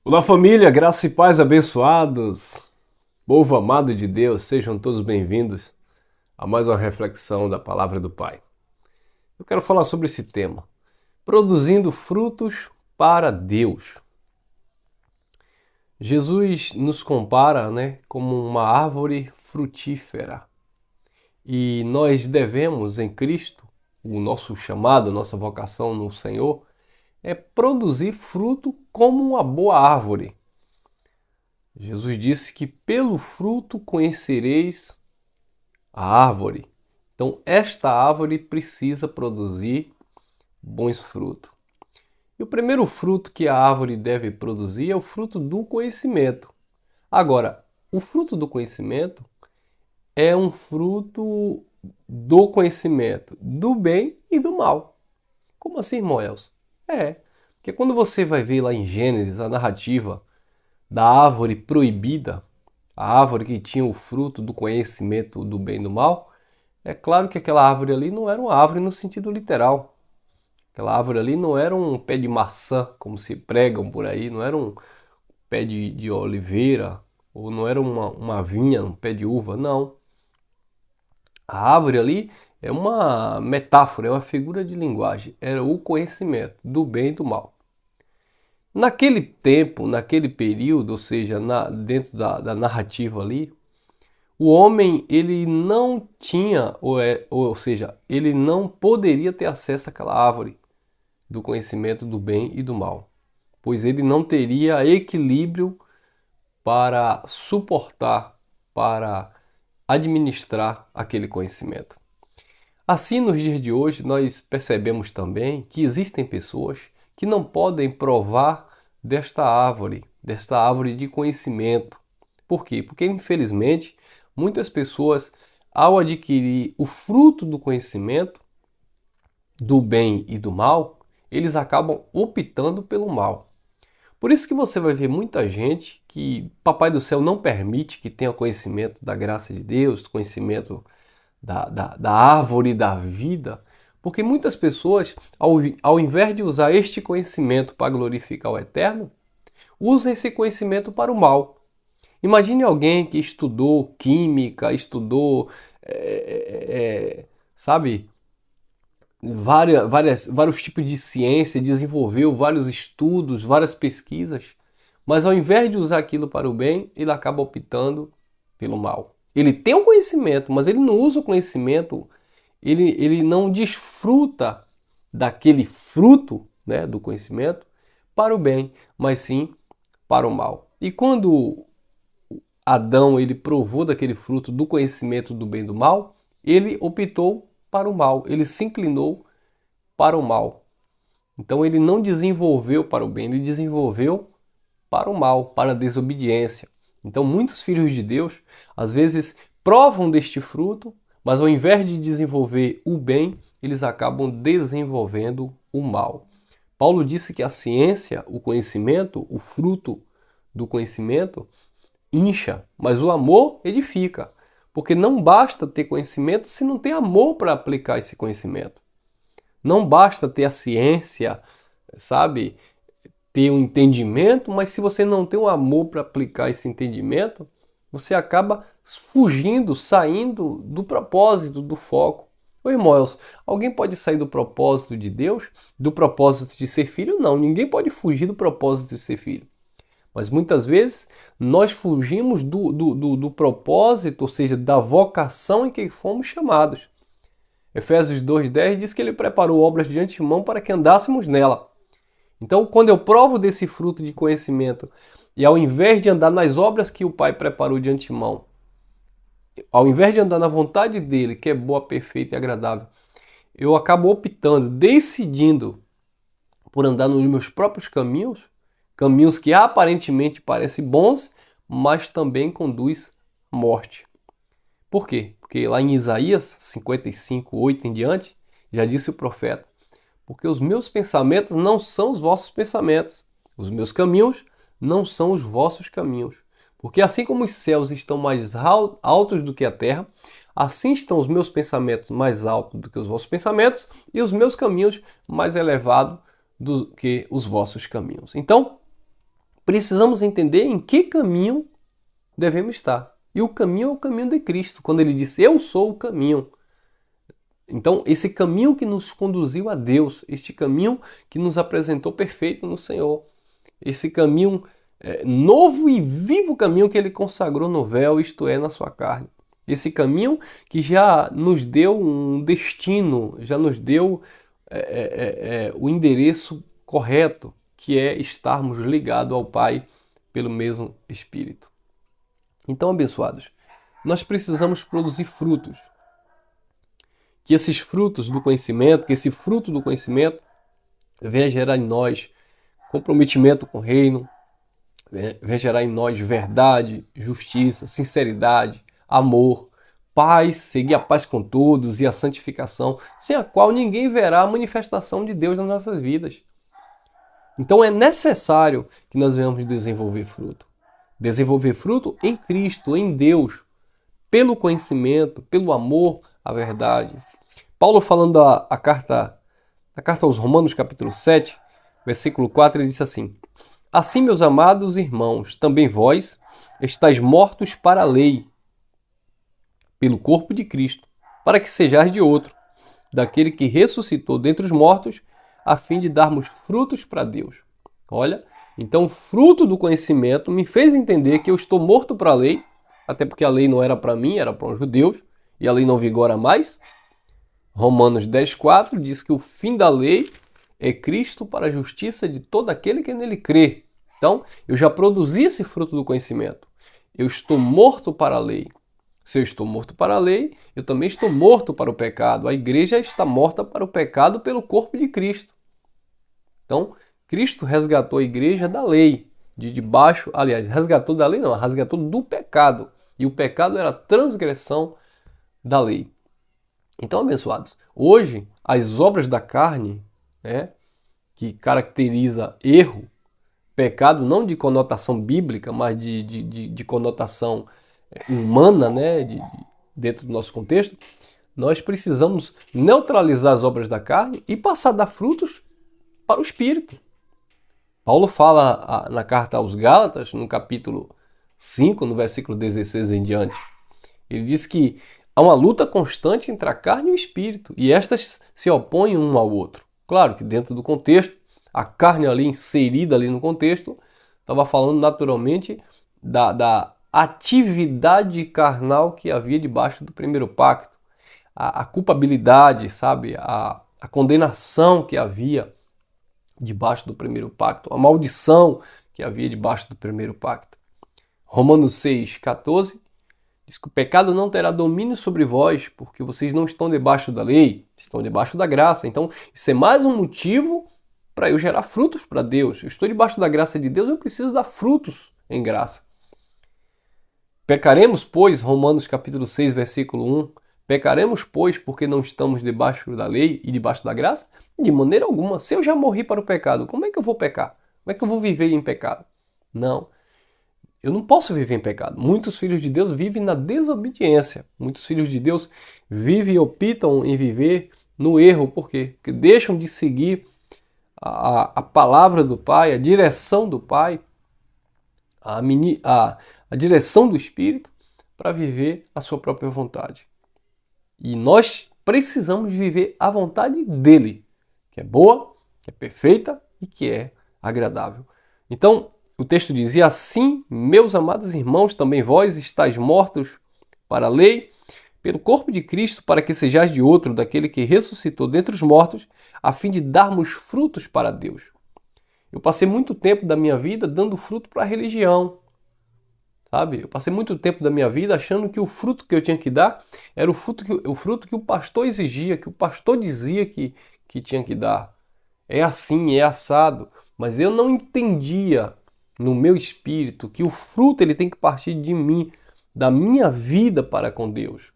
Olá família, graça e paz abençoados, povo amado de Deus, sejam todos bem-vindos a mais uma reflexão da Palavra do Pai. Eu quero falar sobre esse tema, produzindo frutos para Deus. Jesus nos compara, como uma árvore frutífera e nós devemos em Cristo, o nosso chamado, nossa vocação no Senhor, é produzir fruto como uma boa árvore. Jesus disse que pelo fruto conhecereis a árvore. Então, esta árvore precisa produzir bons frutos. E o primeiro fruto que a árvore deve produzir é o fruto do conhecimento. Agora, o fruto do conhecimento é um fruto do conhecimento do bem e do mal. Como assim, irmão Elcio? Porque quando você vai ver lá em Gênesis a narrativa da árvore proibida, a árvore que tinha o fruto do conhecimento do bem e do mal, é claro que aquela árvore ali não era uma árvore no sentido literal. Aquela árvore ali não era um pé de maçã, como se pregam por aí, não era um pé de oliveira, ou não era uma vinha, um pé de uva, não. A árvore ali é uma metáfora, é uma figura de linguagem, era o conhecimento do bem e do mal. Naquele tempo, naquele período, ou seja, dentro da narrativa ali, o homem ele não tinha, ou seja, ele não poderia ter acesso àquela árvore do conhecimento do bem e do mal, pois ele não teria equilíbrio para suportar, para administrar aquele conhecimento. Assim, nos dias de hoje, nós percebemos também que existem pessoas que não podem provar desta árvore de conhecimento. Por quê? Porque, infelizmente, muitas pessoas, ao adquirir o fruto do conhecimento, do bem e do mal, eles acabam optando pelo mal. Por isso que você vai ver muita gente que Papai do Céu não permite que tenha conhecimento da graça de Deus, conhecimento da árvore da vida, porque muitas pessoas, ao invés de usar este conhecimento para glorificar o Eterno, usam esse conhecimento para o mal. Imagine alguém que estudou química, estudou, sabe, vários tipos de ciência, desenvolveu vários estudos, várias pesquisas, mas ao invés de usar aquilo para o bem, ele acaba optando pelo mal. Ele tem o conhecimento, mas ele não usa o conhecimento, ele não desfruta daquele fruto, do conhecimento para o bem, mas sim para o mal. E quando Adão ele provou daquele fruto do conhecimento do bem e do mal, ele optou para o mal, ele se inclinou para o mal. Então ele não desenvolveu para o bem, ele desenvolveu para o mal, para a desobediência. Então muitos filhos de Deus, às vezes, provam deste fruto, mas ao invés de desenvolver o bem, eles acabam desenvolvendo o mal. Paulo disse que a ciência, o conhecimento, o fruto do conhecimento, incha, mas o amor edifica. Porque não basta ter conhecimento se não tem amor para aplicar esse conhecimento. Não basta ter a ciência, sabe? Ter um entendimento, mas se você não tem um amor para aplicar esse entendimento, você acaba fugindo, saindo do propósito, do foco. Ô irmãos, alguém pode sair do propósito de Deus, do propósito de ser filho? Não, ninguém pode fugir do propósito de ser filho. Mas muitas vezes nós fugimos do propósito, ou seja, da vocação em que fomos chamados. Efésios 2,10 diz que ele preparou obras de antemão para que andássemos nela. Então, quando eu provo desse fruto de conhecimento e ao invés de andar nas obras que o Pai preparou de antemão, ao invés de andar na vontade dele, que é boa, perfeita e agradável, eu acabo optando, decidindo por andar nos meus próprios caminhos, caminhos que aparentemente parecem bons, mas também conduz à morte. Por quê? Porque lá em Isaías 55, 8 em diante, já disse o profeta: porque os meus pensamentos não são os vossos pensamentos, os meus caminhos não são os vossos caminhos. Porque assim como os céus estão mais altos do que a terra, assim estão os meus pensamentos mais altos do que os vossos pensamentos e os meus caminhos mais elevados do que os vossos caminhos. Então, precisamos entender em que caminho devemos estar. E o caminho é o caminho de Cristo, quando ele disse, eu sou o caminho. Então, esse caminho que nos conduziu a Deus, este caminho que nos apresentou perfeito no Senhor, esse caminho, novo e vivo caminho que ele consagrou no véu, isto é, na sua carne. Esse caminho que já nos deu um destino, já nos deu o endereço correto, que é estarmos ligados ao Pai pelo mesmo Espírito. Então, abençoados, nós precisamos produzir frutos. Que esses frutos do conhecimento, que esse fruto do conhecimento venha gerar em nós comprometimento com o reino, venha gerar em nós verdade, justiça, sinceridade, amor, paz, seguir a paz com todos e a santificação, sem a qual ninguém verá a manifestação de Deus nas nossas vidas. Então é necessário que nós venhamos desenvolver fruto. Desenvolver fruto em Cristo, em Deus, pelo conhecimento, pelo amor à verdade. Paulo, falando a carta aos Romanos, capítulo 7, versículo 4, ele disse assim: assim, meus amados irmãos, também vós estáis mortos para a lei, pelo corpo de Cristo, para que sejais de outro, daquele que ressuscitou dentre os mortos, a fim de darmos frutos para Deus. Olha, então o fruto do conhecimento me fez entender que eu estou morto para a lei, até porque a lei não era para mim, era para os judeus, e a lei não vigora mais. Romanos 10,4 diz que o fim da lei é Cristo para a justiça de todo aquele que nele crê. Então, eu já produzi esse fruto do conhecimento. Eu estou morto para a lei. Se eu estou morto para a lei, eu também estou morto para o pecado. A igreja está morta para o pecado pelo corpo de Cristo. Então, Cristo resgatou a igreja da lei, de debaixo, aliás, resgatou da lei não, resgatou do pecado. E o pecado era a transgressão da lei. Então, abençoados, hoje as obras da carne, que caracteriza erro, pecado não de conotação bíblica, mas de conotação humana, dentro do nosso contexto, nós precisamos neutralizar as obras da carne e passar a dar frutos para o Espírito. Paulo fala na carta aos Gálatas, no capítulo 5, no versículo 16 em diante, ele diz que há uma luta constante entre a carne e o espírito, e estas se opõem um ao outro. Claro que dentro do contexto, a carne ali inserida ali no contexto, estava falando naturalmente da atividade carnal que havia debaixo do primeiro pacto. A culpabilidade, sabe? A condenação que havia debaixo do primeiro pacto. A maldição que havia debaixo do primeiro pacto. Romanos 6,14 diz que o pecado não terá domínio sobre vós, porque vocês não estão debaixo da lei, estão debaixo da graça. Então, isso é mais um motivo para eu gerar frutos para Deus. Eu estou debaixo da graça de Deus, eu preciso dar frutos em graça. Pecaremos, pois, Romanos capítulo 6, versículo 1, pecaremos, pois, porque não estamos debaixo da lei e debaixo da graça? De maneira alguma. Se eu já morri para o pecado, como é que eu vou pecar? Como é que eu vou viver em pecado? Não. Eu não posso viver em pecado. Muitos filhos de Deus vivem na desobediência. Muitos filhos de Deus vivem e optam em viver no erro. Por quê? Porque deixam de seguir a palavra do Pai, a direção do Pai, a direção do Espírito para viver a sua própria vontade. E nós precisamos viver a vontade dele, que é boa, que é perfeita e que é agradável. Então, o texto diz: e assim, meus amados irmãos, também vós estáis mortos para a lei, pelo corpo de Cristo, para que sejais de outro, daquele que ressuscitou dentre os mortos, a fim de darmos frutos para Deus. Eu passei muito tempo da minha vida dando fruto para a religião, sabe? Eu passei muito tempo da minha vida achando que o fruto que eu tinha que dar era o fruto que o pastor exigia, que o pastor dizia que tinha que dar. É assim, é assado. Mas eu não entendia no meu espírito que o fruto ele tem que partir de mim, da minha vida para com Deus.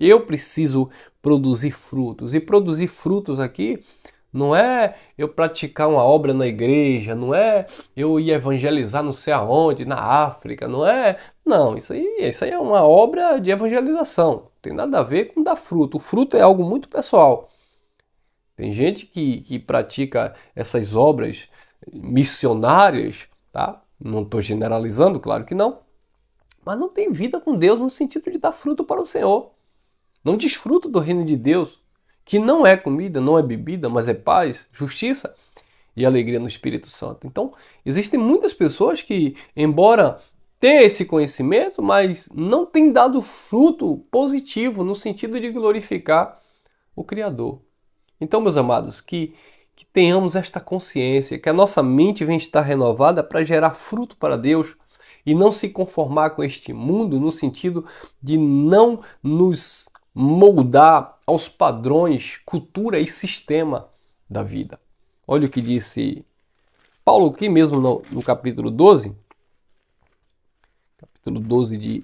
Eu preciso produzir frutos. E produzir frutos aqui não é eu praticar uma obra na igreja, não é eu ir evangelizar não sei aonde, na África, não é... Não, isso aí é uma obra de evangelização. Não tem nada a ver com dar fruto. O fruto é algo muito pessoal. Tem gente que pratica essas obras missionárias, tá? não estou generalizando, claro que não, mas não tem vida com Deus no sentido de dar fruto para o Senhor. Não desfruta do reino de Deus, que não é comida, não é bebida, mas é paz, justiça e alegria no Espírito Santo. Então, existem muitas pessoas que, embora tenham esse conhecimento, mas não têm dado fruto positivo no sentido de glorificar o Criador. Então, meus amados, que tenhamos esta consciência, que a nossa mente venha estar renovada para gerar fruto para Deus e não se conformar com este mundo no sentido de não nos moldar aos padrões, cultura e sistema da vida. Olha o que disse Paulo aqui mesmo no capítulo 12,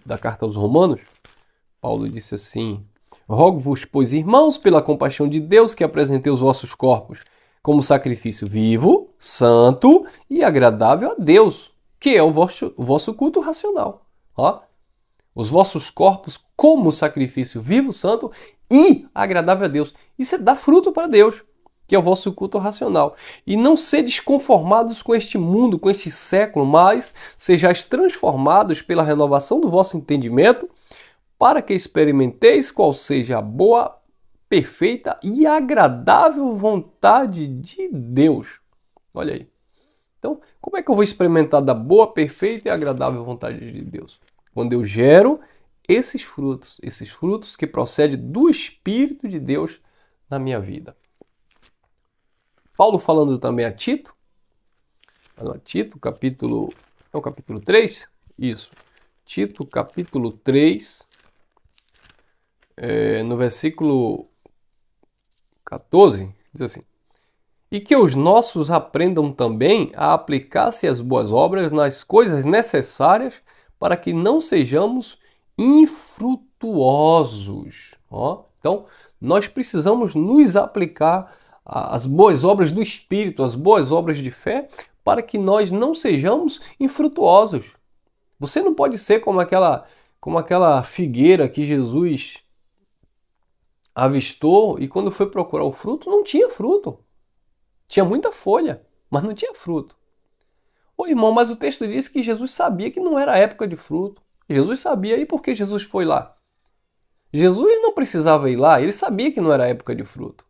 da carta aos Romanos. Paulo disse assim: rogo-vos, pois, irmãos, pela compaixão de Deus, que apresentei os vossos corpos como sacrifício vivo, santo e agradável a Deus, que é o vosso culto racional. Ó, os vossos corpos como sacrifício vivo, santo e agradável a Deus. Isso é dar fruto para Deus, que é o vosso culto racional. E não sedes conformados com este mundo, com este século, mas sejais transformados pela renovação do vosso entendimento, para que experimenteis qual seja a boa, perfeita e agradável vontade de Deus. Olha aí. Então, como é que eu vou experimentar da boa, perfeita e agradável vontade de Deus? Quando eu gero esses frutos que procedem do Espírito de Deus na minha vida. Paulo falando também a Tito, capítulo 3, isso, Tito capítulo 3, no versículo 14, diz assim: e que os nossos aprendam também a aplicar-se as boas obras nas coisas necessárias para que não sejamos infrutuosos. Ó, então, nós precisamos nos aplicar às boas obras do Espírito, às boas obras de fé, para que nós não sejamos infrutuosos. Você não pode ser como aquela figueira que Jesus avistou e quando foi procurar o fruto, não tinha fruto. Tinha muita folha, mas não tinha fruto. Ô irmão, mas o texto diz que Jesus sabia que não era época de fruto. Jesus sabia, e por que Jesus foi lá? Jesus não precisava ir lá, ele sabia que não era época de fruto.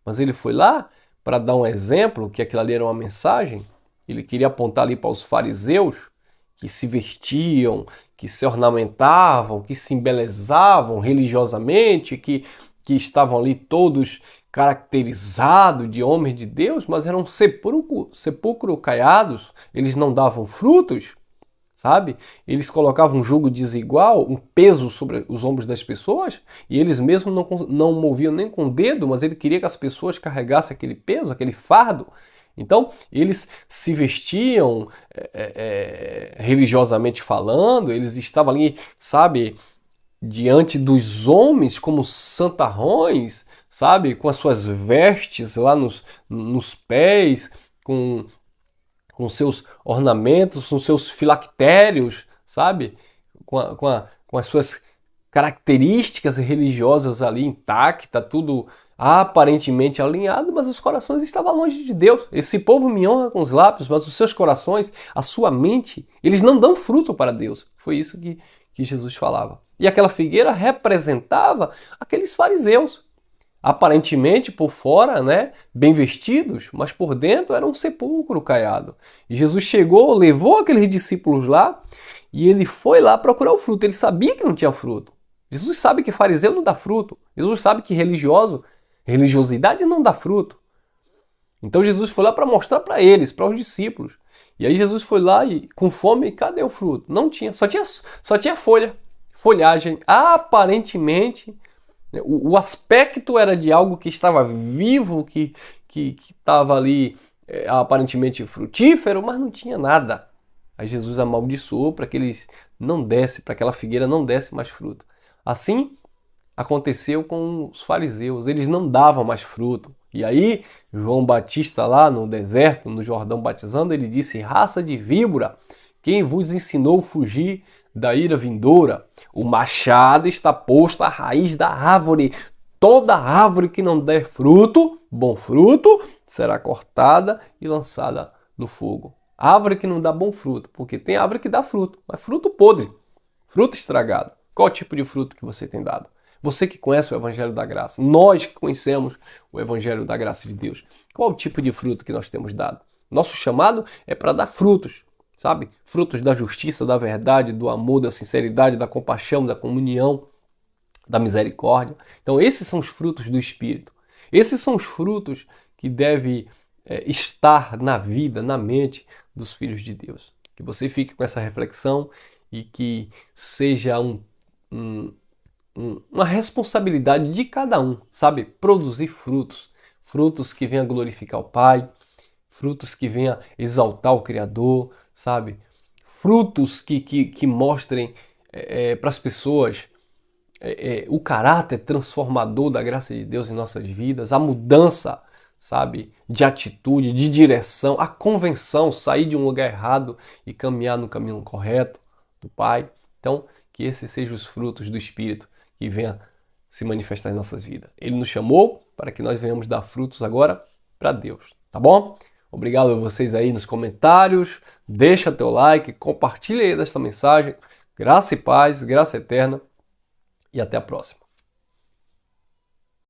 Mas ele foi lá para dar um exemplo, que aquilo ali era uma mensagem. Ele queria apontar ali para os fariseus, que se vestiam, que se ornamentavam, que se embelezavam religiosamente, que estavam ali todos caracterizados de homens de Deus, mas eram sepulcro caiados, eles não davam frutos, sabe? Eles colocavam um jugo desigual, um peso sobre os ombros das pessoas, e eles mesmos não moviam nem com o dedo, mas ele queria que as pessoas carregassem aquele peso, aquele fardo. Então, eles se vestiam religiosamente falando, eles estavam ali, sabe, diante dos homens como santarrões, sabe, com as suas vestes lá nos pés, com seus ornamentos, com seus filactérios, sabe, com as suas características religiosas ali intacta, tudo aparentemente alinhado, mas os corações estavam longe de Deus. Esse povo me honra com os lábios, mas os seus corações, a sua mente, eles não dão fruto para Deus. Foi isso que Jesus falava. E aquela figueira representava aqueles fariseus, aparentemente por fora, né, bem vestidos, mas por dentro era um sepulcro caiado. E Jesus chegou, levou aqueles discípulos lá e ele foi lá procurar o fruto. Ele sabia que não tinha fruto. Jesus sabe que fariseu não dá fruto. Jesus sabe que religiosidade não dá fruto. Então Jesus foi lá para mostrar para eles, para os discípulos. E aí Jesus foi lá e com fome, cadê o fruto? Não tinha, só tinha folhagem. Aparentemente, o aspecto era de algo que estava vivo, que estava ali aparentemente frutífero, mas não tinha nada. Aí Jesus amaldiçoou para que eles não dessem, para que aquela figueira não desse mais fruto. Assim aconteceu com os fariseus, eles não davam mais fruto. E aí, João Batista lá no deserto, no Jordão batizando, ele disse: raça de víbora, quem vos ensinou a fugir da ira vindoura? O machado está posto à raiz da árvore. Toda árvore que não der fruto, bom fruto, será cortada e lançada no fogo. Árvore que não dá bom fruto, porque tem árvore que dá fruto, mas fruto podre, fruto estragado. Qual tipo de fruto que você tem dado? Você que conhece o Evangelho da Graça, nós que conhecemos o Evangelho da Graça de Deus, qual o tipo de fruto que nós temos dado? Nosso chamado é para dar frutos, sabe? Frutos da justiça, da verdade, do amor, da sinceridade, da compaixão, da comunhão, da misericórdia. Então esses são os frutos do Espírito. Esses são os frutos que devem estar na vida, na mente dos filhos de Deus. Que você fique com essa reflexão e que seja uma responsabilidade de cada um, sabe? Produzir frutos. Frutos que venham glorificar o Pai, frutos que venham exaltar o Criador, sabe? Frutos que mostrem para as pessoas o caráter transformador da graça de Deus em nossas vidas, a mudança, sabe, de atitude, de direção, a convenção, sair de um lugar errado e caminhar no caminho correto do Pai. Então, que esses sejam os frutos do Espírito que venha se manifestar em nossas vidas. Ele nos chamou para que nós venhamos dar frutos agora para Deus, tá bom? Obrigado a vocês aí nos comentários, deixa teu like, compartilha aí desta mensagem. Graça e paz, graça eterna e até a próxima.